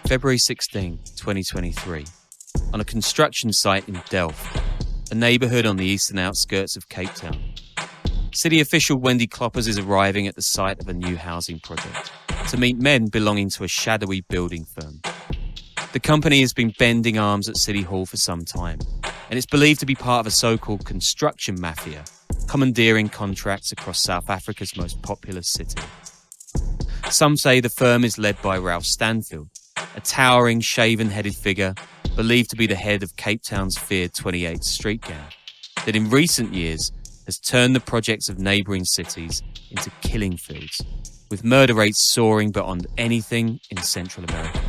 February 16, 2023, on a construction site in Delft, a neighbourhood on the eastern outskirts of Cape Town. City official Wendy Kloppers is arriving at the site of a new housing project to meet men belonging to a shadowy building firm. The company has been bending arms at City Hall for some time, and it's believed to be part of a so-called construction mafia, commandeering contracts across South Africa's most populous city. Some say the firm is led by Ralph Stanfield, a towering, shaven-headed figure believed to be the head of Cape Town's feared 28th Street gang, that in recent years has turned the projects of neighbouring cities into killing fields, with murder rates soaring beyond anything in Central America.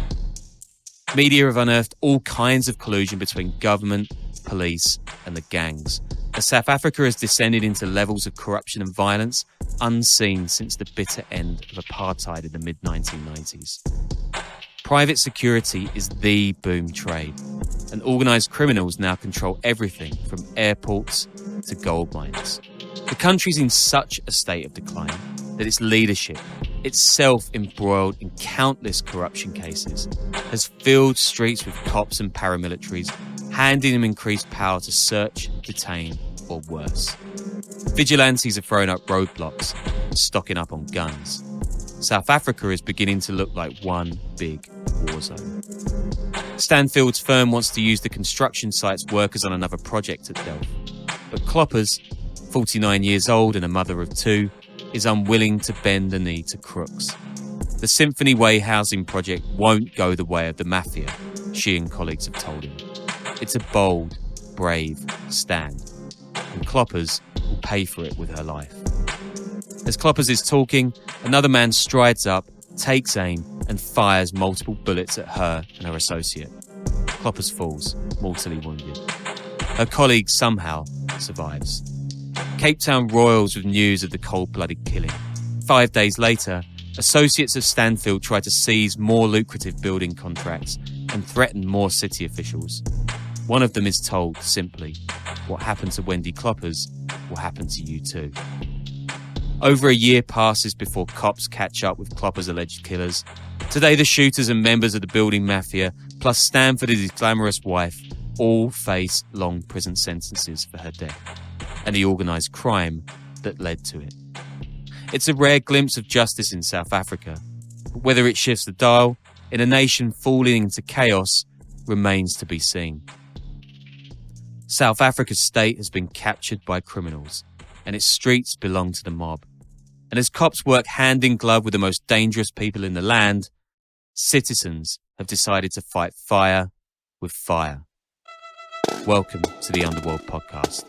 Media have unearthed all kinds of collusion between government, police and the gangs, as South Africa has descended into levels of corruption and violence unseen since the bitter end of apartheid in the mid-1990s. Private security is the boom trade, and organised criminals now control everything from airports to gold mines. The country's in such a state of decline that its leadership, itself embroiled in countless corruption cases, has filled streets with cops and paramilitaries, handing them increased power to search, detain, or worse. Vigilantes have thrown up roadblocks and stocking up on guns. South Africa is beginning to look like one big war zone. Stanfield's firm wants to use the construction site's workers on another project at Delft, but Kloppers, 49 years old and a mother of two, is unwilling to bend the knee to crooks. The Symphony Way housing project won't go the way of the mafia, she and colleagues have told him. It's a bold, brave stand, and Kloppers will pay for it with her life. As Kloppers is talking, another man strides up, takes aim, and fires multiple bullets at her and her associate. Kloppers falls, mortally wounded. Her colleague somehow survives. Cape Town roils with news of the cold-blooded killing. 5 days later, associates of Stanfield try to seize more lucrative building contracts and threaten more city officials. One of them is told simply, what happened to Wendy Kloppers will happen to you too. Over a year passes before cops catch up with Kloppers' alleged killers. Today, the shooters and members of the building mafia, plus Stanford and his glamorous wife, all face long prison sentences for her death and the organised crime that led to it. It's a rare glimpse of justice in South Africa, but whether it shifts the dial in a nation falling into chaos remains to be seen. South Africa's state has been captured by criminals, and its streets belong to the mob. And as cops work hand in glove with the most dangerous people in the land, citizens have decided to fight fire with fire. Welcome to the Underworld Podcast.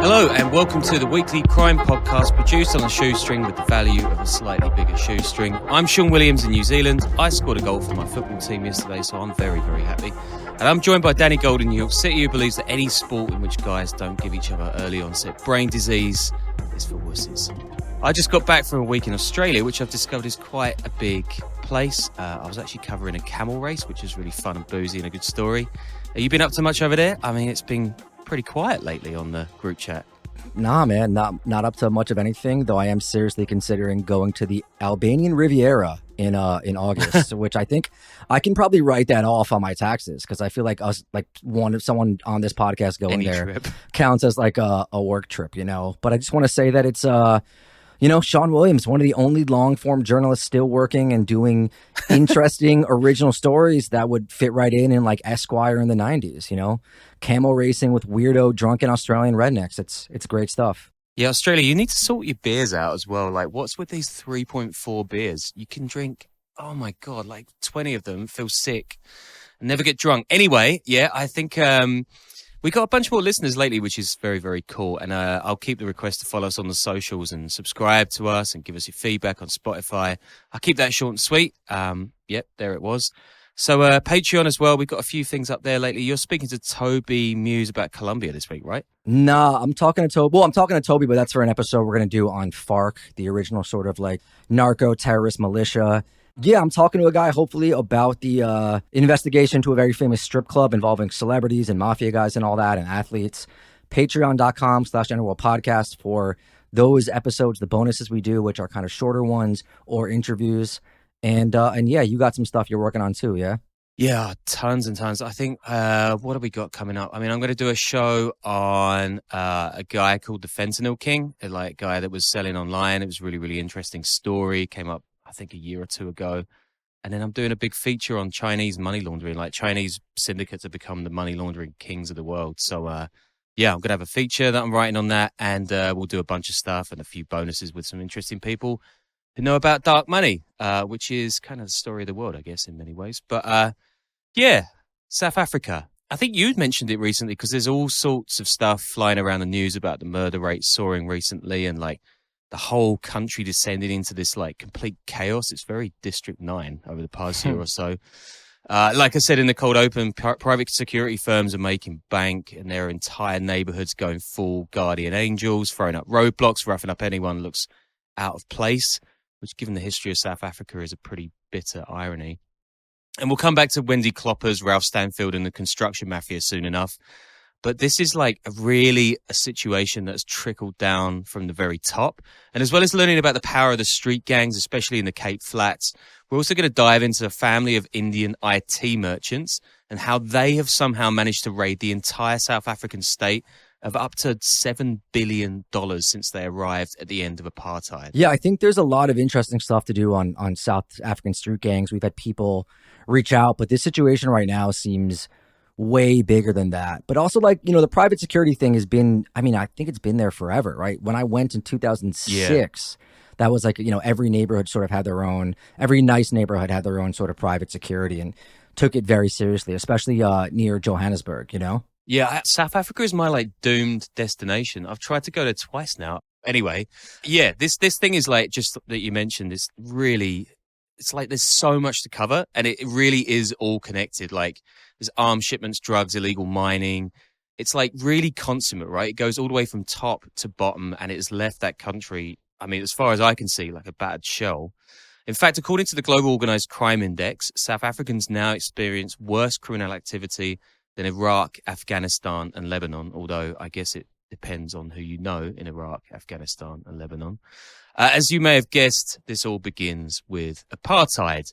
Hello and welcome to the weekly crime podcast produced on a shoestring with the value of a slightly bigger shoestring. I'm Sean Williams in New Zealand. I scored a goal for my football team yesterday, so I'm very, very happy. And I'm joined by Danny Gold in New York City, who believes that any sport in which guys don't give each other early onset brain disease is for wussies. I just got back from a week in Australia, which I've discovered is quite a big place. I was actually covering a camel race, which was really fun and boozy and a good story. Have you been up to much over there? I mean, it's been pretty quiet lately on the group chat. Nah, man, not up to much of anything, though I am seriously considering going to the Albanian Riviera in August, which I think I can probably write that off on my taxes, because I feel like someone on this podcast going Any there trip counts as like a work trip, you know. But I just want to say that it's Sean Williams, one of the only long-form journalists still working and doing interesting original stories that would fit right in like Esquire in the 90s, you know? Camel racing with weirdo, drunken Australian rednecks. It's great stuff. Yeah, Australia, you need to sort your beers out as well. Like, what's with these 3.4 beers? You can drink, oh my God, like 20 of them, feel sick, and never get drunk. Anyway, yeah, I think we got a bunch more listeners lately, which is very, very cool. And I'll keep the request to follow us on the socials and subscribe to us and give us your feedback on Spotify. I'll keep that short and sweet. Yep, there it was. So Patreon as well. We've got a few things up there lately. You're speaking to Toby Muse about Colombia this week, right? Nah, I'm talking to Toby. Well, I'm talking to Toby, but that's for an episode we're going to do on FARC, the original sort of like narco-terrorist militia. Yeah, I'm talking to a guy, hopefully, about the investigation to a very famous strip club involving celebrities and mafia guys and all that, and athletes. Patreon.com/underworldpodcast for those episodes, the bonuses we do, which are kind of shorter ones or interviews. And yeah, you got some stuff you're working on too, yeah? Yeah, tons and tons. I think, what have we got coming up? I mean, I'm going to do a show on a guy called the Fentanyl King, a like guy that was selling online. It was a really, really interesting story. Came up, I think, a year or two ago. And then I'm doing a big feature on Chinese money laundering. Like Chinese syndicates have become the money laundering kings of the world. So, yeah, I'm going to have a feature that I'm writing on that. And we'll do a bunch of stuff and a few bonuses with some interesting people who know about dark money, which is kind of the story of the world, I guess, in many ways. But yeah, South Africa. I think you mentioned it recently because there's all sorts of stuff flying around the news about the murder rate soaring recently and like the whole country descended into this like complete chaos. It's very District 9 over the past year or so. Like I said in the cold open, private security firms are making bank and their entire neighborhoods going full guardian angels, throwing up roadblocks, roughing up anyone who looks out of place, which given the history of South Africa is a pretty bitter irony. And we'll come back to Wendy Kloppers, Ralph Stanfield and the construction mafia soon enough. But this is like a situation that's trickled down from the very top. And as well as learning about the power of the street gangs, especially in the Cape Flats, we're also going to dive into a family of Indian IT merchants and how they have somehow managed to raid the entire South African state of up to $7 billion since they arrived at the end of apartheid. Yeah, I think there's a lot of interesting stuff to do on South African street gangs. We've had people reach out, but this situation right now seems way bigger than that. But also, like, the private security thing has been, I mean, I think it's been there forever, right? When I went in 2006, that was like, every neighborhood sort of had their own, every nice neighborhood had their own sort of private security and took it very seriously, especially near Johannesburg, Yeah, South Africa is my like doomed destination. I've tried to go there twice now. Anyway, yeah, this thing is like just that you mentioned is really, it's like there's so much to cover and it really is all connected. Like there's arms shipments, drugs, illegal mining. It's like really consummate, right? It goes all the way from top to bottom and it has left that country, I mean, as far as I can see, like a battered shell. In fact, according to the Global Organized Crime Index, South Africans now experience worse criminal activity than Iraq, Afghanistan, and Lebanon, although I guess it depends on who you know in Iraq, Afghanistan, and Lebanon. As you may have guessed, this all begins with apartheid.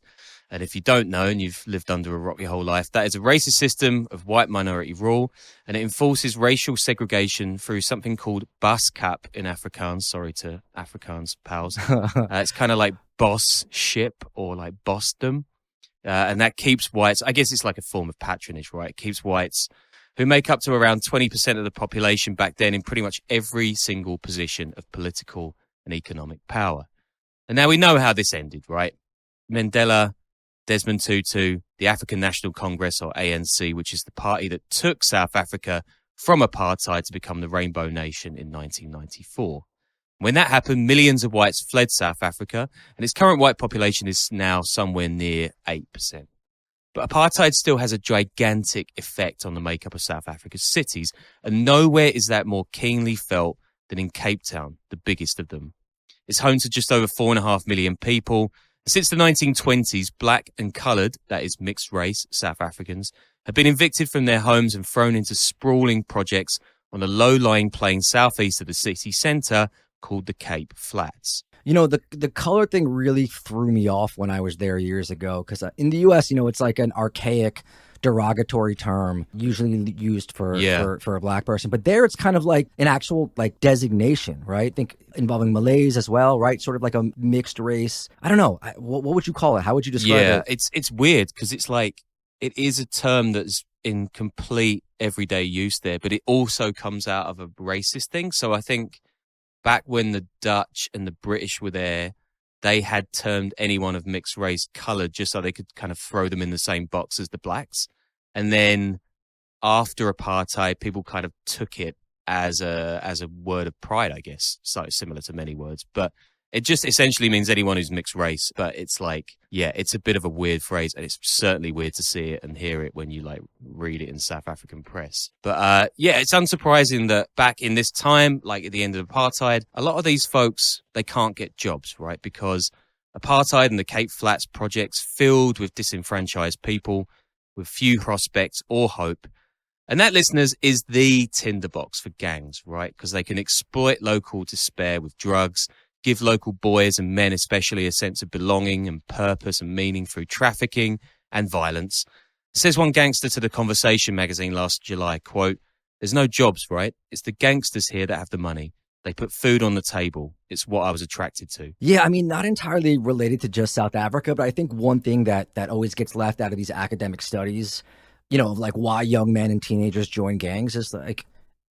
And if you don't know and you've lived under a rock your whole life, that is a racist system of white minority rule, and it enforces racial segregation through something called baskap in Afrikaans. Sorry to Afrikaans pals. It's kind of like boss ship or like bossdom. And that keeps whites, I guess it's like a form of patronage, right? It keeps whites who make up to around 20% of the population back then in pretty much every single position of political and economic power. And now we know how this ended, right? Mandela, Desmond Tutu, the African National Congress or ANC, which is the party that took South Africa from apartheid to become the Rainbow Nation in 1994. When that happened, millions of whites fled South Africa, and its current white population is now somewhere near 8%. But apartheid still has a gigantic effect on the makeup of South Africa's cities, and nowhere is that more keenly felt than in Cape Town, the biggest of them. It's home to just over 4.5 million people. Since the 1920s, black and coloured, that is mixed race, South Africans, have been evicted from their homes and thrown into sprawling projects on a low-lying plain southeast of the city centre called the Cape Flats. The color thing really threw me off when I was there years ago because in the U.S., it's like an archaic, derogatory term usually used for a black person. But there it's kind of like an actual like designation, right? I think involving Malays as well, right? Sort of like a mixed race. I don't know. What would you call it? How would you describe it? Yeah, it's weird because it's like it is a term that's in complete everyday use there, but it also comes out of a racist thing. So I think back when the Dutch and the British were there, they had termed anyone of mixed race coloured just so they could kind of throw them in the same box as the blacks. And then after apartheid, people kind of took it as a word of pride, I guess. So similar to many words. But It just essentially means anyone who's mixed race, but it's like, yeah, it's a bit of a weird phrase, and it's certainly weird to see it and hear it when you like read it in South African press. But yeah, it's unsurprising that back in this time, like at the end of apartheid, a lot of these folks, they can't get jobs, right? Because apartheid and the Cape Flats projects filled with disenfranchised people with few prospects or hope. And that, listeners, is the tinderbox for gangs, right? Because they can exploit local despair with drugs, give local boys and men especially a sense of belonging and purpose and meaning through trafficking and violence. Says one gangster to The Conversation magazine last July, quote, "There's no jobs, right? It's the gangsters here that have the money. They put food on the table. It's what I was attracted to." Yeah, I mean, not entirely related to just South Africa, but I think one thing that always gets left out of these academic studies, you know, like why young men and teenagers join gangs is like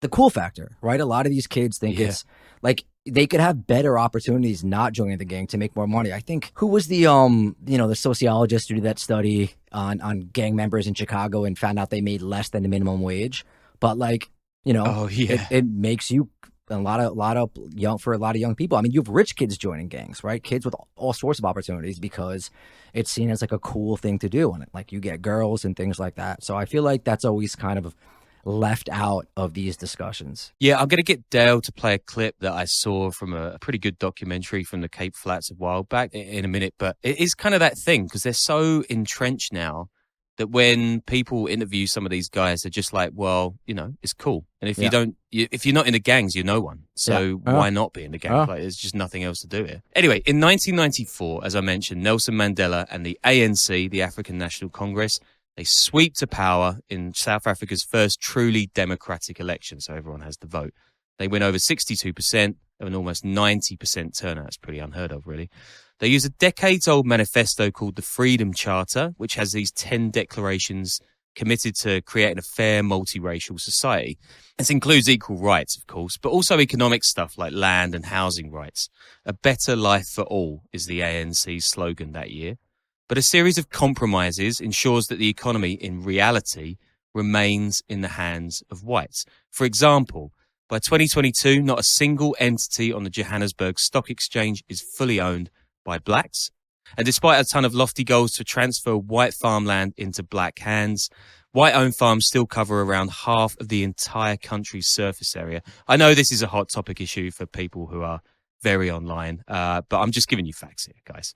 the cool factor, right? A lot of these kids think it's like they could have better opportunities not joining the gang to make more money. I think who was the the sociologist who did that study on gang members in Chicago and found out they made less than the minimum wage, but like, it makes you a lot of young people. I mean, you have rich kids joining gangs, right? Kids with all sorts of opportunities because it's seen as like a cool thing to do, and like you get girls and things like that. So I feel like that's always kind of left out of these discussions. Yeah, I'm going to get Dale to play a clip that I saw from a pretty good documentary from the Cape Flats a while back in a minute. But it is kind of that thing because they're so entrenched now that when people interview some of these guys, they're just like, well, it's cool. And if if you're not in the gangs, you're no one. So why not be in the gang? Like, there's just nothing else to do here. Anyway, in 1994, as I mentioned, Nelson Mandela and the ANC, the African National Congress, they sweep to power in South Africa's first truly democratic election. So everyone has the vote. They win over 62% of an almost 90% turnout. It's pretty unheard of, really. They use a decades-old manifesto called the Freedom Charter, which has these 10 declarations committed to creating a fair, multiracial society. This includes equal rights, of course, but also economic stuff like land and housing rights. A better life for all is the ANC's slogan that year. But a series of compromises ensures that the economy, in reality, remains in the hands of whites. For example, by 2022, not a single entity on the Johannesburg Stock Exchange is fully owned by blacks. And despite a ton of lofty goals to transfer white farmland into black hands, white-owned farms still cover around half of the entire country's surface area. I know this is a hot topic issue for people who are very online, but I'm just giving you facts here, guys.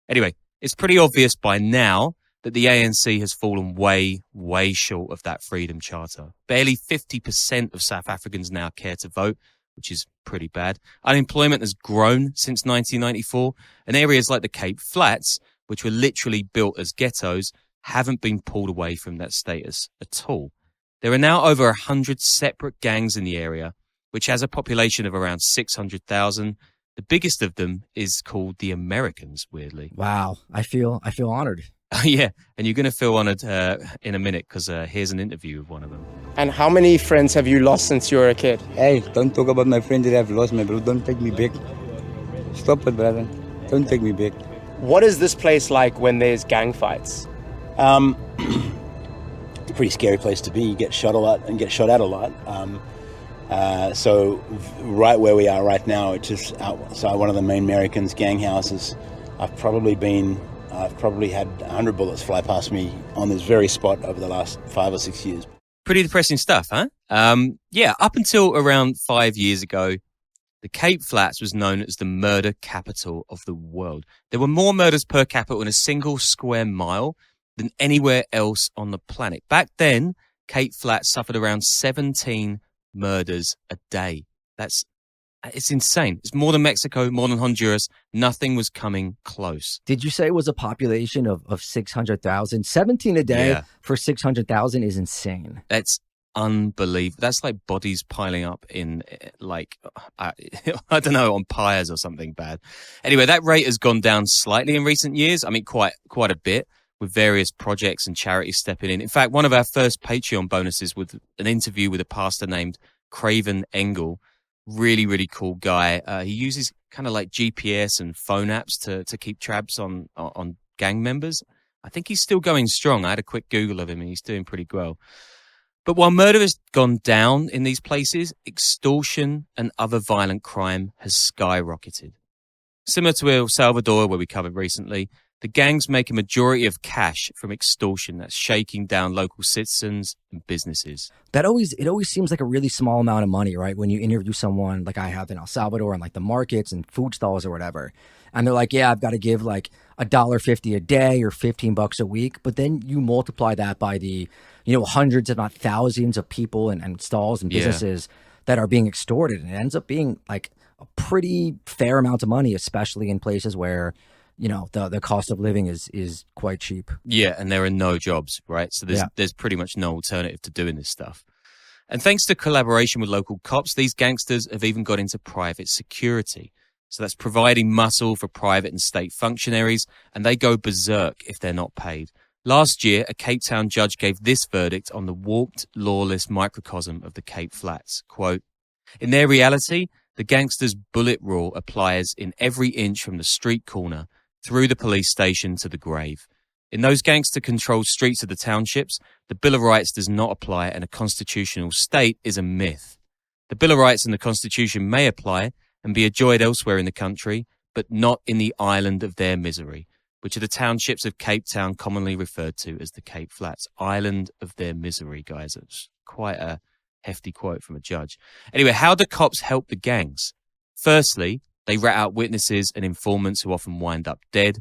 Anyway, it's pretty obvious by now that the ANC has fallen way, way short of that Freedom Charter. Barely 50% of South Africans now care to vote, which is pretty bad. Unemployment has grown since 1994, and areas like the Cape Flats, which were literally built as ghettos, haven't been pulled away from that status at all. There are now over 100 separate gangs in the area, which has a population of around 600,000. The biggest of them is called the Americans, weirdly. Wow, I feel honored. Yeah, and you're going to feel honored in a minute because here's an interview with one of them. And how many friends have you lost since you were a kid? Hey, don't talk about my friends that I've lost, my bro. Don't take me back. Stop it, brother. Don't take me back. What is this place like when there's gang fights? It's a pretty scary place to be. You get shot a lot and get shot at a lot. So right where we are right now, it's just outside one of the main Americans' gang houses. I've probably had 100 bullets fly past me on this very spot over the last 5 or 6 years. Pretty depressing stuff, huh? Yeah, up until around 5 years ago, the Cape Flats was known as the murder capital of the world. There were more murders per capita in a single square mile than anywhere else on the planet. Back then, Cape Flats suffered around 17 murders a day. It's insane. It's more than Mexico, more than Honduras. Nothing was coming close. Did you say it was a population of 600,000? 17 a day for 600,000 is insane. That's unbelievable. That's like bodies piling up in like, I don't know, on pyres or something bad. Anyway, that rate has gone down slightly in recent years. I mean, quite a bit, with various projects and charities stepping in. In fact, one of our first Patreon bonuses was an interview with a pastor named Craven Engel. Really, really cool guy. He uses kind of like GPS and phone apps to keep tabs on gang members. I think he's still going strong. I had a quick Google of him and he's doing pretty well. But while murder has gone down in these places, extortion and other violent crime has skyrocketed. Similar to El Salvador, where we covered recently, the gangs make a majority of cash from extortion that's shaking down local citizens and businesses. It always seems like a really small amount of money, right? When you interview someone like I have in El Salvador and like the markets and food stalls or whatever, and they're like, yeah, I've got to give like $1.50 a day or $15 a week. But then you multiply that by the, hundreds if not thousands of people and stalls and businesses that are being extorted. And it ends up being like a pretty fair amount of money, especially in places where, the cost of living is quite cheap. Yeah, and there are no jobs, right? So there's pretty much no alternative to doing this stuff. And thanks to collaboration with local cops, these gangsters have even got into private security. So that's providing muscle for private and state functionaries, and they go berserk if they're not paid. Last year, a Cape Town judge gave this verdict on the warped, lawless microcosm of the Cape Flats. Quote, in their reality, the gangsters' bullet rule applies in every inch from the street corner through the police station to the grave. In those gangster-controlled streets of the townships, the Bill of Rights does not apply and a constitutional state is a myth. The Bill of Rights and the Constitution may apply and be enjoyed elsewhere in the country, but not in the island of their misery, which are the townships of Cape Town commonly referred to as the Cape Flats. Island of their misery, guys. It's quite a hefty quote from a judge. Anyway, how do cops help the gangs? Firstly, they rat out witnesses and informants who often wind up dead.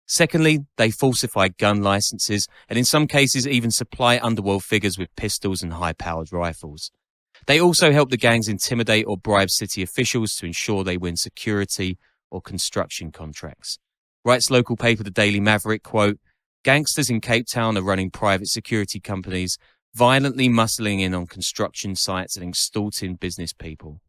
Secondly, they falsify gun licenses and in some cases even supply underworld figures with pistols and high-powered rifles. They also help the gangs intimidate or bribe city officials to ensure they win security or construction contracts. Writes local paper The Daily Maverick, quote, gangsters in Cape Town are running private security companies, violently muscling in on construction sites and extorting business people.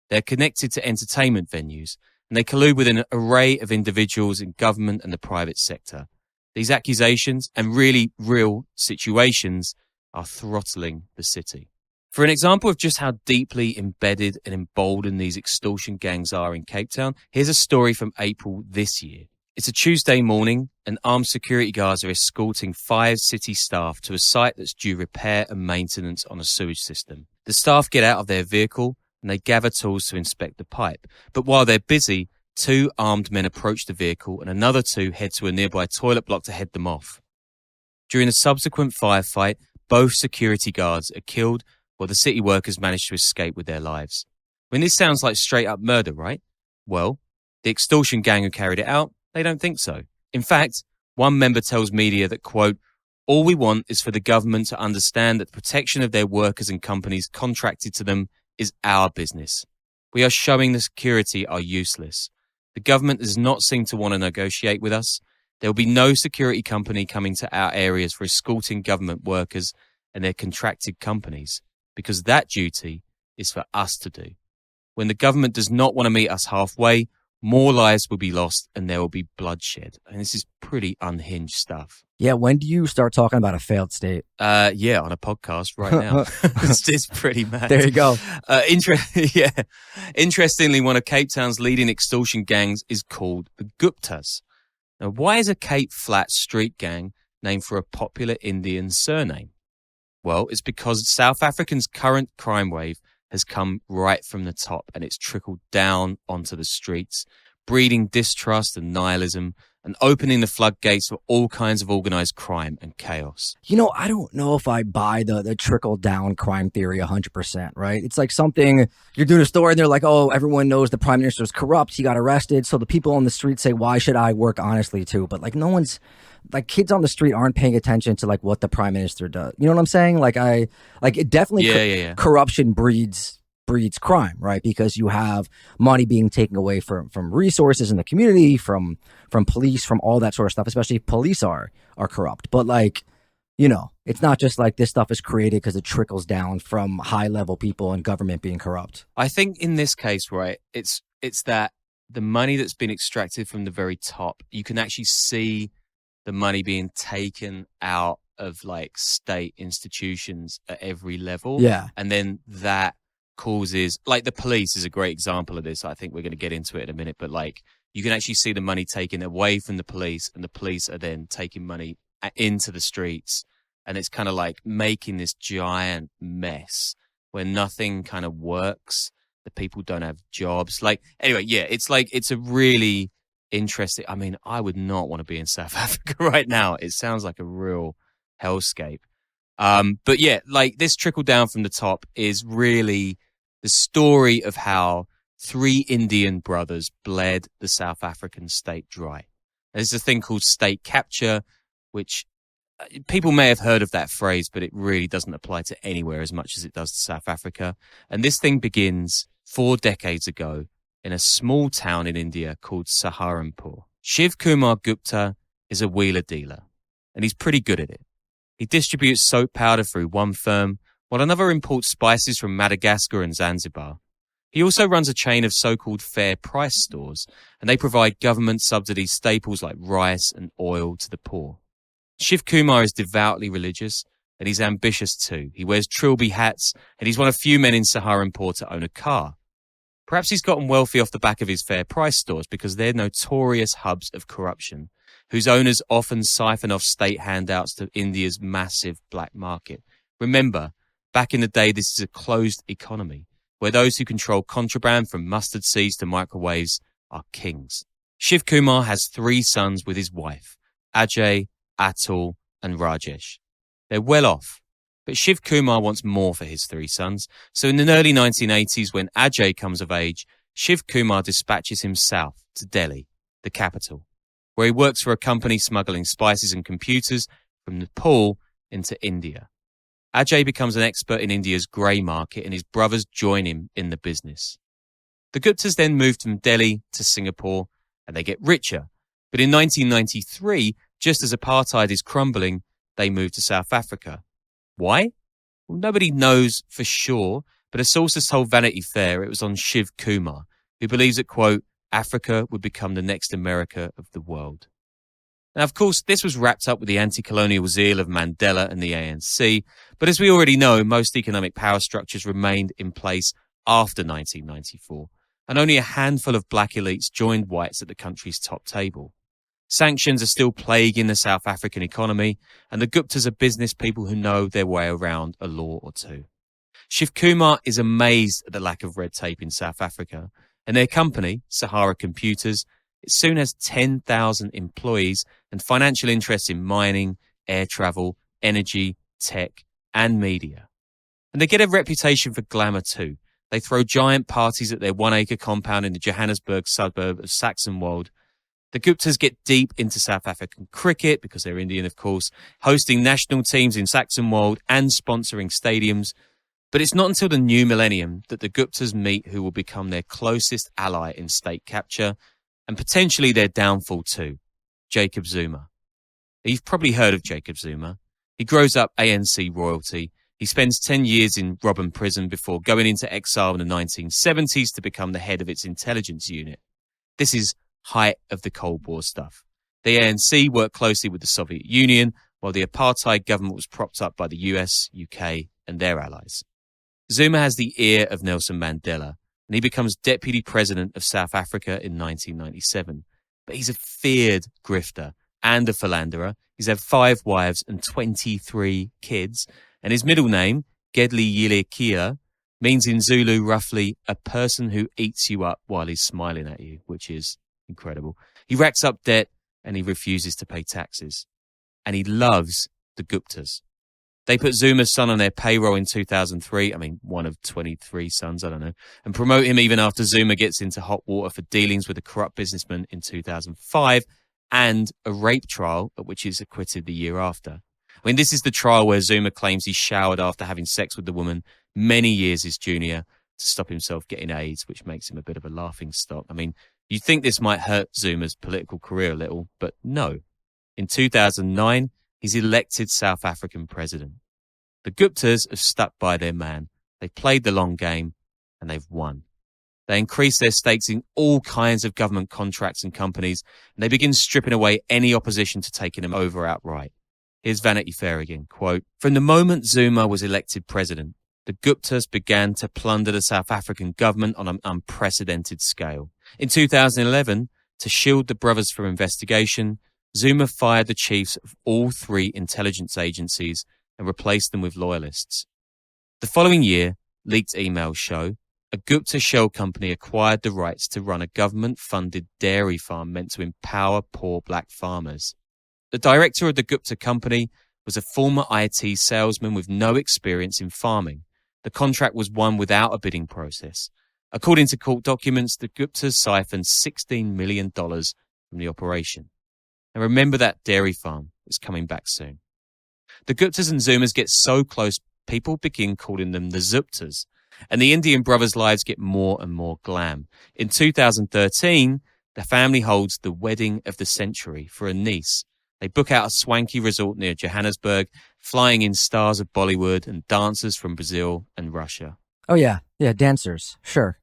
They're connected to entertainment venues, and they collude with an array of individuals in government and the private sector. These accusations and really real situations are throttling the city. For an example of just how deeply embedded and emboldened these extortion gangs are in Cape Town, here's a story from April this year. It's a Tuesday morning, and armed security guards are escorting 5 city staff to a site that's due repair and maintenance on a sewage system. The staff get out of their vehicle and they gather tools to inspect the pipe. But while they're busy, 2 armed men approach the vehicle and another 2 head to a nearby toilet block to head them off. During a subsequent firefight, both security guards are killed while the city workers manage to escape with their lives. I mean, this sounds like straight up murder, right? Well, the extortion gang who carried it out, they don't think so. In fact, one member tells media that, quote, all we want is for the government to understand that the protection of their workers and companies contracted to them is our business. We are showing the security are useless. The government does not seem to want to negotiate with us. There will be no security company coming to our areas for escorting government workers and their contracted companies, because that duty is for us to do. When the government does not want to meet us halfway, more lives will be lost and there will be bloodshed. And this is pretty unhinged stuff. Yeah, when do you start talking about a failed state? Yeah, on a podcast right now. It's pretty mad. There you go. Interestingly, one of Cape Town's leading extortion gangs is called the Guptas. Now, why is a Cape Flat street gang named for a popular Indian surname? Well, it's because South Africa's current crime wave has come right from the top and it's trickled down onto the streets, breeding distrust and nihilism and opening the floodgates for all kinds of organized crime and chaos. I don't know if I buy the trickle-down crime theory 100%, right? It's like something, you're doing a story and they're like, oh, everyone knows the prime minister is corrupt, he got arrested, so the people on the street say, why should I work honestly too? But like no one's, like kids on the street aren't paying attention to like what the prime minister does. You know what I'm saying? It definitely corruption breeds crime, right? Because you have money being taken away from resources in the community, from police, from all that sort of stuff, especially if police are corrupt. But it's not just like this stuff is created because it trickles down from high level people and government being corrupt. I think in this case, right, it's that the money that's been extracted from the very top, you can actually see the money being taken out of like state institutions at every level. Yeah. And then that causes, like the police is a great example of this. I think we're going to get into it in a minute, but like you can actually see the money taken away from the police and the police are then taking money into the streets. And it's kind of like making this giant mess where nothing kind of works. The people don't have jobs. Like, anyway, yeah, it's like, it's a really interesting. I mean, I would not want to be in South Africa right now. It sounds like a real hellscape. But yeah, like this trickle down from the top is really the story of how 3 Indian brothers bled the South African state dry. There's a thing called state capture, which people may have heard of that phrase, but it really doesn't apply to anywhere as much as it does to South Africa. And this thing begins 4 decades ago in a small town in India called Saharanpur. Shiv Kumar Gupta is a wheeler dealer, and he's pretty good at it. He distributes soap powder through one firm, while another imports spices from Madagascar and Zanzibar. He also runs a chain of so-called fair price stores, and they provide government-subsidized staples like rice and oil to the poor. Shiv Kumar is devoutly religious, and he's ambitious too. He wears trilby hats, and he's one of few men in Saharanpur to own a car. Perhaps he's gotten wealthy off the back of his fair price stores because they're notorious hubs of corruption, whose owners often siphon off state handouts to India's massive black market. Remember, back in the day, this is a closed economy, where those who control contraband from mustard seeds to microwaves are kings. Shiv Kumar has 3 sons with his wife, Ajay, Atul, and Rajesh. They're well off, but Shiv Kumar wants more for his 3 sons, so in the early 1980s, when Ajay comes of age, Shiv Kumar dispatches him south to Delhi, the capital, where he works for a company smuggling spices and computers from Nepal into India. Ajay becomes an expert in India's grey market, and his brothers join him in the business. The Guptas then move from Delhi to Singapore, and they get richer. But in 1993, just as apartheid is crumbling, they move to South Africa. Why? Well, nobody knows for sure, but a source has told Vanity Fair it was on Shiv Kumar, who believes that, quote, Africa would become the next America of the world. Now, of course, this was wrapped up with the anti-colonial zeal of Mandela and the ANC, but as we already know, most economic power structures remained in place after 1994, and only a handful of black elites joined whites at the country's top table. Sanctions are still plaguing the South African economy, and the Guptas are business people who know their way around a law or two. Shiv Kumar is amazed at the lack of red tape in South Africa, and their company, Sahara Computers, it soon has 10,000 employees and financial interests in mining, air travel, energy, tech, and media. And they get a reputation for glamour too. They throw giant parties at their 1-acre compound in the Johannesburg suburb of Saxonwold. The Guptas get deep into South African cricket, because they're Indian, of course, hosting national teams in Saxonwold and sponsoring stadiums. But it's not until the new millennium that the Guptas meet who will become their closest ally in state capture, and potentially their downfall too, Jacob Zuma. You've probably heard of Jacob Zuma. He grows up ANC royalty. He spends 10 years in Robben prison before going into exile in the 1970s to become the head of its intelligence unit. This is height of the Cold War stuff. The ANC worked closely with the Soviet Union, while the apartheid government was propped up by the US, UK, and their allies. Zuma has the ear of Nelson Mandela, and he becomes deputy president of South Africa in 1997. But he's a feared grifter and a philanderer. He's had 5 wives and 23 kids, and his middle name, Gedli Yilekia, means in Zulu roughly a person who eats you up while he's smiling at you, which is incredible. He racks up debt and he refuses to pay taxes. And he loves the Guptas. They put Zuma's son on their payroll in 2003. I mean, one of 23 sons, I don't know. And promote him even after Zuma gets into hot water for dealings with a corrupt businessman in 2005 and a rape trial at which he's acquitted the year after. I mean, this is the trial where Zuma claims he showered after having sex with the woman many years his junior to stop himself getting AIDS, which makes him a bit of a laughing stock. I mean, you'd think this might hurt Zuma's political career a little, but no. In 2009, he's elected South African president. The Guptas have stuck by their man. They've played the long game and they've won. They increase their stakes in all kinds of government contracts and companies, and they begin stripping away any opposition to taking them over outright. Here's Vanity Fair again, quote, "From the moment Zuma was elected president, the Guptas began to plunder the South African government on an unprecedented scale. In 2011, to shield the brothers from investigation, Zuma fired the chiefs of all 3 intelligence agencies and replaced them with loyalists. The following year, leaked emails show, a Gupta shell company acquired the rights to run a government-funded dairy farm meant to empower poor black farmers. The director of the Gupta company was a former IT salesman with no experience in farming. The contract was won without a bidding process. According to court documents, the Guptas siphoned $16 million from the operation. And remember that dairy farm is coming back soon. The Guptas and Zumas get so close, people begin calling them the Zuptas. And the Indian brothers' lives get more and more glam. In 2013, the family holds the wedding of the century for a niece. They book out a swanky resort near Johannesburg, flying in stars of Bollywood and dancers from Brazil and Russia. Oh, yeah. Yeah, dancers. Sure.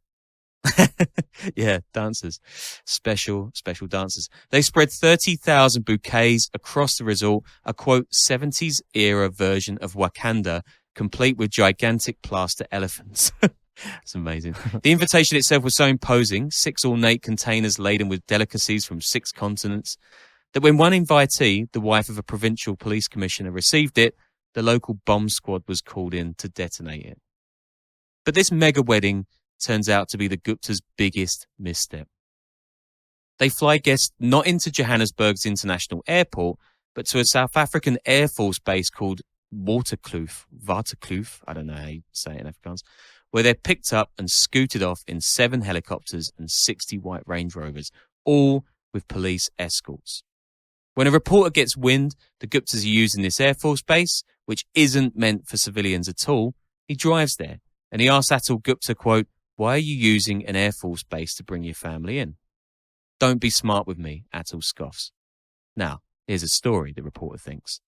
Yeah, dancers. Special dancers. They spread 30,000 bouquets across the resort, a quote, 70s era version of Wakanda, complete with gigantic plaster elephants. That's amazing. The invitation itself was so imposing, 6 ornate containers laden with delicacies from 6 continents, that when one invitee, the wife of a provincial police commissioner, received it, the local bomb squad was called in to detonate it. But this mega wedding turns out to be the Guptas' biggest misstep. They fly guests not into Johannesburg's international airport, but to a South African Air Force base called Waterkloof, I don't know how you say it in Afrikaans, where they're picked up and scooted off in 7 helicopters and 60 white Range Rovers, all with police escorts. When a reporter gets wind the Guptas are using this Air Force base, which isn't meant for civilians at all, he drives there and he asks Atul Gupta, quote, "Why are you using an Air Force base to bring your family in?" "Don't be smart with me," Atul scoffs. Now, here's a story, the reporter thinks.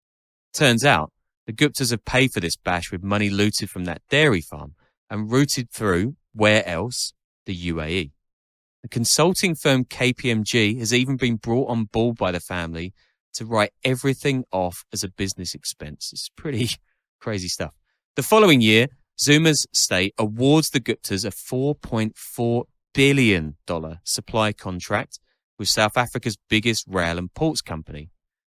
Turns out, the Guptas have paid for this bash with money looted from that dairy farm and routed through, where else? The UAE. The consulting firm KPMG has even been brought on board by the family to write everything off as a business expense. It's pretty crazy stuff. The following year, Zuma's state awards the Guptas a $4.4 billion supply contract with South Africa's biggest rail and ports company.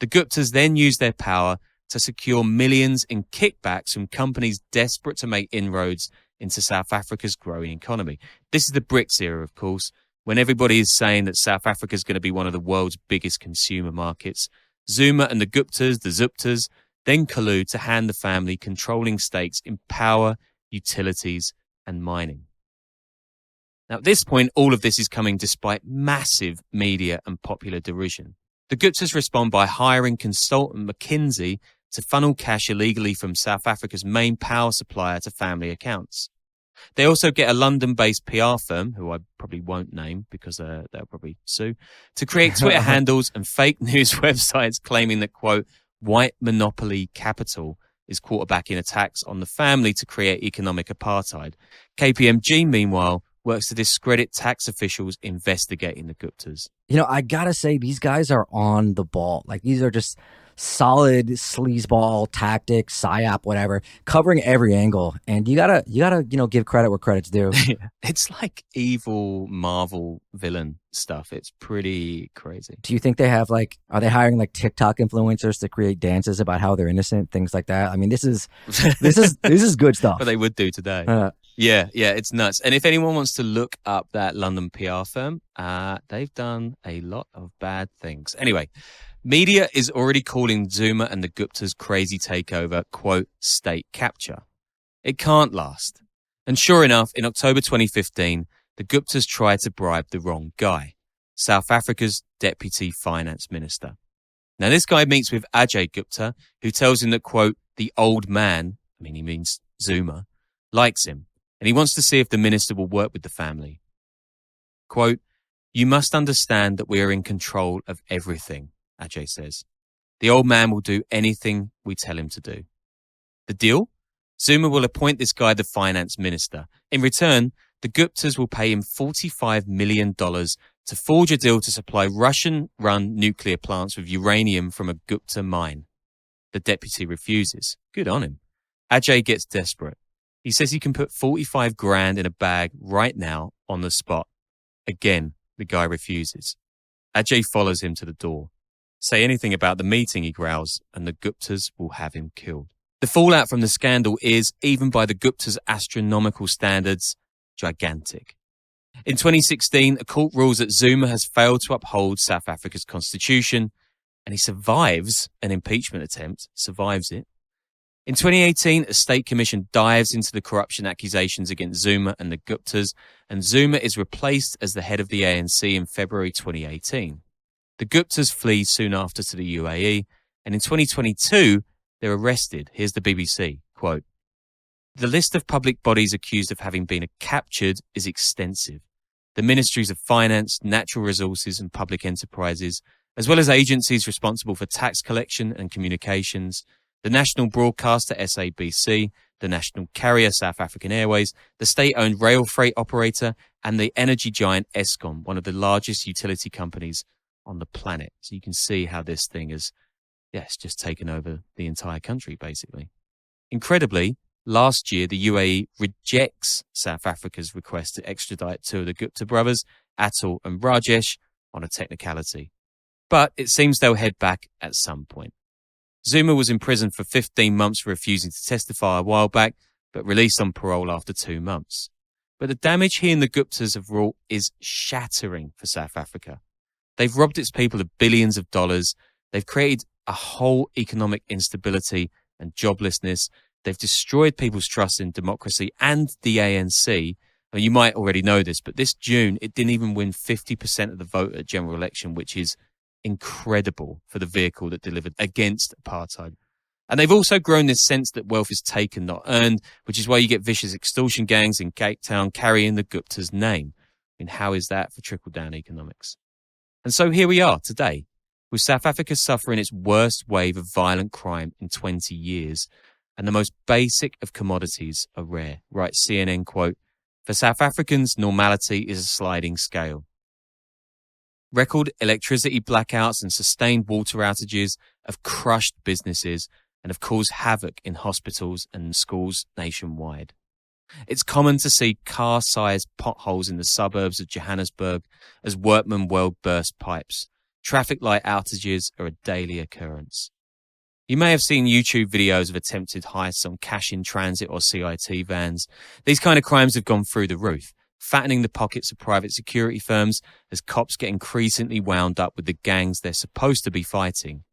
The Guptas then use their power to secure millions in kickbacks from companies desperate to make inroads into South Africa's growing economy. This is the BRICS era, of course, when everybody is saying that South Africa is going to be one of the world's biggest consumer markets. Zuma and the Guptas, the Zuptas, then collude to hand the family controlling stakes in power, utilities, and mining. Now, at this point, all of this is coming despite massive media and popular derision. The Guptas respond by hiring consultant McKinsey to funnel cash illegally from South Africa's main power supplier to family accounts. They also get a London-based PR firm, who I probably won't name because they'll probably sue, to create Twitter handles and fake news websites claiming that, quote, white monopoly capital is quarterbacking attacks on the family to create economic apartheid. KPMG, meanwhile, works to discredit tax officials investigating the Guptas. You know, I gotta say, these guys are on the ball. Like, these are just solid sleazeball tactics, psyop, whatever, covering every angle. And you gotta, give credit where credit's due. It's like evil Marvel villain stuff. It's pretty crazy. Do you think they have are they hiring TikTok influencers to create dances about how they're innocent, things like that? I mean, this is good stuff. What they would do today. Yeah, it's nuts. And if anyone wants to look up that London PR firm, they've done a lot of bad things. Anyway, media is already calling Zuma and the Guptas' crazy takeover, quote, state capture. It can't last. And sure enough, in October 2015, the Guptas tried to bribe the wrong guy, South Africa's deputy finance minister. Now, this guy meets with Ajay Gupta, who tells him that, quote, the old man, he means Zuma, likes him. And he wants to see if the minister will work with the family. Quote, you must understand that we are in control of everything, Ajay says. The old man will do anything we tell him to do. The deal? Zuma will appoint this guy the finance minister. In return, the Guptas will pay him $45 million to forge a deal to supply Russian-run nuclear plants with uranium from a Gupta mine. The deputy refuses. Good on him. Ajay gets desperate. He says he can put 45 grand in a bag right now on the spot. Again, the guy refuses. Ajay follows him to the door. Say anything about the meeting, he growls, and the Guptas will have him killed. The fallout from the scandal is, even by the Guptas' astronomical standards, gigantic. In 2016, a court rules that Zuma has failed to uphold South Africa's constitution, and he survives an impeachment attempt, survives it. In 2018, a state commission dives into the corruption accusations against Zuma and the Guptas, and Zuma is replaced as the head of the ANC in February 2018. The Guptas flee soon after to the UAE, and in 2022, they're arrested. Here's the BBC, quote, "The list of public bodies accused of having been captured is extensive. The ministries of finance, natural resources and public enterprises, as well as agencies responsible for tax collection and communications, the national broadcaster SABC, the national carrier South African Airways, the state-owned rail freight operator, and the energy giant Eskom, one of the largest utility companies on the planet." So you can see how this thing is, it's just taken over the entire country, basically. Incredibly, last year, the UAE rejects South Africa's request to extradite two of the Gupta brothers, Atul and Rajesh, on a technicality. But it seems they'll head back at some point. Zuma was imprisoned for 15 months for refusing to testify a while back, but released on parole after 2 months. But the damage he and the Guptas have wrought is shattering for South Africa. They've robbed its people of billions of dollars. They've created a whole economic instability and joblessness. They've destroyed people's trust in democracy and the ANC. I mean, you might already know this, but this June, it didn't even win 50% of the vote at general election, which is incredible for the vehicle that delivered against apartheid. And they've also grown this sense that wealth is taken, not earned, which is why you get vicious extortion gangs in Cape Town carrying the Gupta's name. I mean, how is that for trickle-down economics? And so here we are today, with South Africa suffering its worst wave of violent crime in 20 years, and the most basic of commodities are rare. Right, CNN, quote, "For South Africans, normality is a sliding scale. Record electricity blackouts and sustained water outages have crushed businesses and have caused havoc in hospitals and schools nationwide. It's common to see car-sized potholes in the suburbs of Johannesburg as workmen weld burst pipes. Traffic light outages are a daily occurrence. You may have seen YouTube videos of attempted heists on cash-in-transit or CIT vans. These kind of crimes have gone through the roof, fattening the pockets of private security firms as cops get increasingly wound up with the gangs they're supposed to be fighting.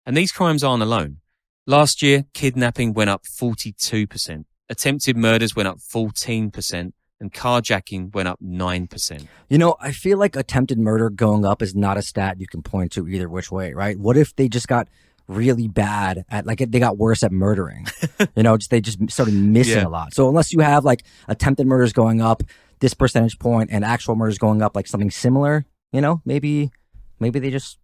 And these crimes aren't alone. Last year, kidnapping went up 42%, attempted murders went up 14%, and carjacking went up 9%. You know, I feel like attempted murder going up is not a stat you can point to either which way, right? What if they just got really bad at, like, they got worse at murdering? They just started missing a lot. So unless you have, like, attempted murders going up this percentage point and actual murders going up, like something similar, maybe they just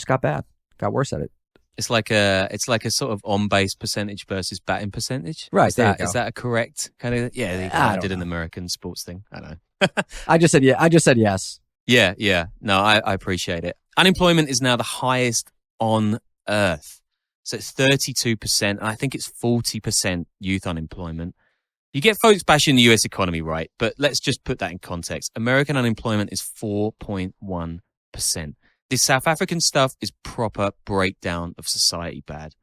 got got worse at it. It's like a sort of on-base percentage versus batting percentage. Right. Is that a correct kind of? Yeah, I did an American sports thing. I don't know. I just said yes. Yeah. No, I appreciate it. Unemployment is now the highest on earth. So it's 32%. And I think it's 40% youth unemployment. You get folks bashing the US economy, right? But let's just put that in context. American unemployment is 4.1%. This South African stuff is proper breakdown of society bad.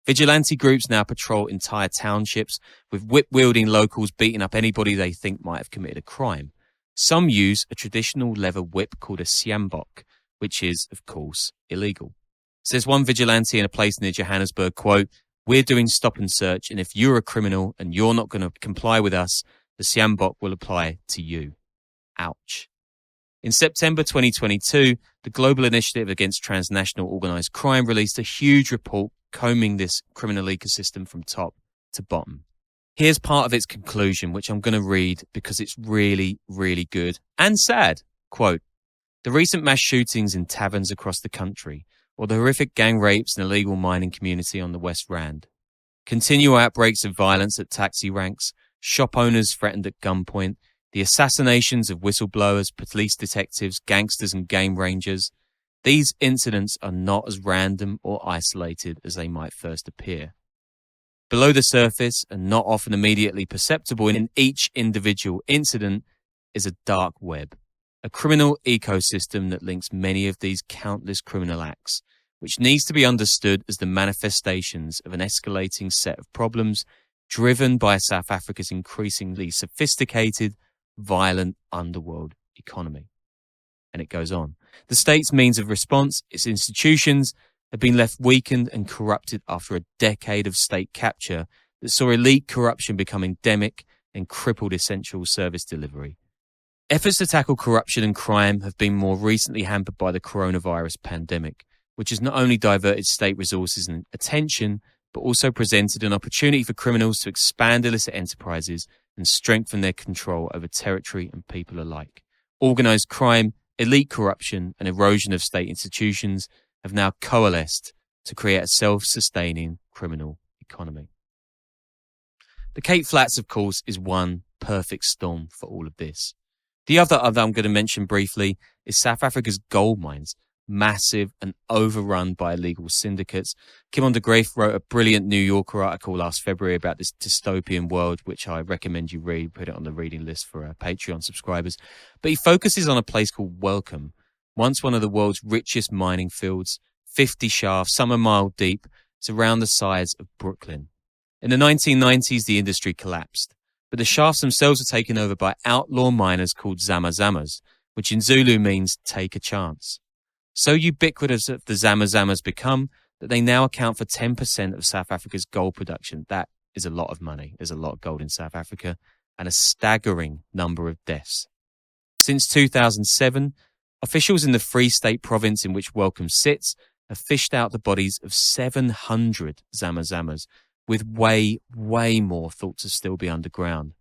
Vigilante groups now patrol entire townships, with whip-wielding locals beating up anybody they think might have committed a crime. Some use a traditional leather whip called a siambok, which is, of course, illegal. Says one vigilante in a place near Johannesburg, quote, "We're doing stop and search, and if you're a criminal and you're not going to comply with us, the siambok will apply to you." Ouch. In September 2022, the Global Initiative Against Transnational Organised Crime released a huge report combing this criminal ecosystem from top to bottom. Here's part of its conclusion, which I'm going to read because it's really, really good and sad. Quote, "The recent mass shootings in taverns across the country, or the horrific gang rapes in the illegal mining community on the West Rand. Continual outbreaks of violence at taxi ranks, shop owners threatened at gunpoint, the assassinations of whistleblowers, police detectives, gangsters and game rangers. These incidents are not as random or isolated as they might first appear. Below the surface, and not often immediately perceptible in each individual incident, is a dark web, a criminal ecosystem that links many of these countless criminal acts, which needs to be understood as the manifestations of an escalating set of problems driven by South Africa's increasingly sophisticated violent underworld economy. And it goes on. The state's means of response, its institutions, have been left weakened and corrupted after a decade of state capture that saw elite corruption become endemic and crippled essential service delivery. Efforts to tackle corruption and crime have been more recently hampered by the coronavirus pandemic, which has not only diverted state resources and attention, but also presented an opportunity for criminals to expand illicit enterprises and strengthen their control over territory and people alike. Organised crime, elite corruption, and erosion of state institutions have now coalesced to create a self-sustaining criminal economy. The Cape Flats, of course, is one perfect storm for all of this. The other I'm going to mention briefly is South Africa's gold mines, massive and overrun by illegal syndicates. Kim de Graaf wrote a brilliant New Yorker article last February about this dystopian world, which I recommend you read, put it on the reading list for Patreon subscribers. But he focuses on a place called Welcome, once one of the world's richest mining fields, 50 shafts, some a mile deep. It's around the size of Brooklyn. In the 1990s, the industry collapsed, but the shafts themselves were taken over by outlaw miners called Zama-Zamas, which in Zulu means take a chance. So ubiquitous have the Zama-Zamas become that they now account for 10% of South Africa's gold production. That is a lot of money. There's a lot of gold in South Africa and a staggering number of deaths. Since 2007, officials in the Free State province in which Welcome sits have fished out the bodies of 700 Zama-Zamas, with way, way more thought to still be underground.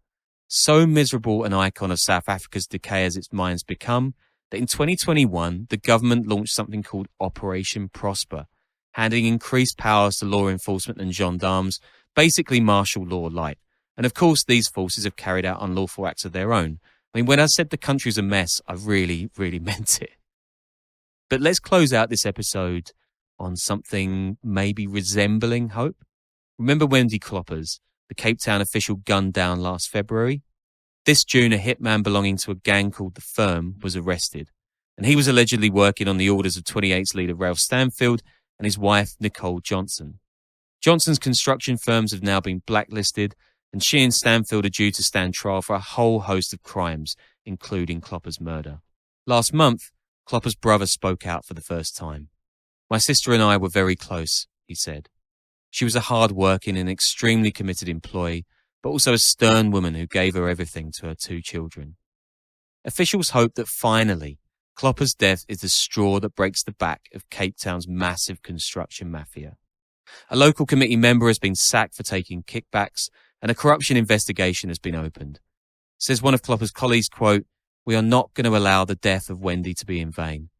So miserable an icon of South Africa's decay as its mines become, that in 2021, the government launched something called Operation Prosper, handing increased powers to law enforcement and gendarmes, basically martial law light. And of course, these forces have carried out unlawful acts of their own. I mean, when I said the country's a mess, I really, really meant it. But let's close out this episode on something maybe resembling hope. Remember Wendy Kloppers, the Cape Town official gunned down last February? This June, a hitman belonging to a gang called The Firm was arrested, and he was allegedly working on the orders of 28's leader Ralph Stanfield and his wife Nicole Johnson. Johnson's construction firms have now been blacklisted, and she and Stanfield are due to stand trial for a whole host of crimes, including Kloppers' murder. Last month, Kloppers' brother spoke out for the first time. "My sister and I were very close," he said. "She was a hard-working and extremely committed employee, but also a stern woman who gave her everything to her 2 children." Officials hope that finally, Kloppers' death is the straw that breaks the back of Cape Town's massive construction mafia. A local committee member has been sacked for taking kickbacks, and a corruption investigation has been opened. Says one of Kloppers' colleagues, quote, "We are not going to allow the death of Wendy to be in vain.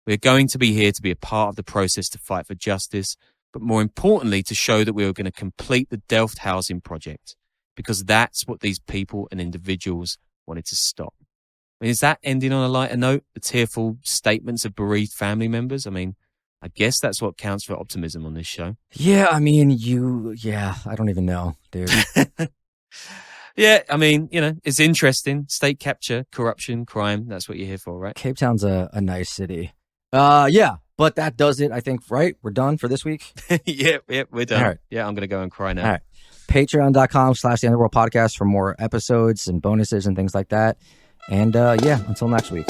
We are going to be here to be a part of the process to fight for justice, but more importantly, to show that we are going to complete the Delft housing project, because that's what these people and individuals wanted to stop." I mean, is that ending on a lighter note? The tearful statements of bereaved family members? I mean, I guess that's what counts for optimism on this show. Yeah, I mean, I don't even know, dude. Yeah, I mean, it's interesting. State capture, corruption, crime, that's what you're here for, right? Cape Town's a nice city. Yeah, but that does it, I think, right? We're done for this week? Yeah, we're done. All right. Yeah, I'm going to go and cry now. All right. Patreon.com/The Underworld Podcast for more episodes and bonuses and things like that. And until next week.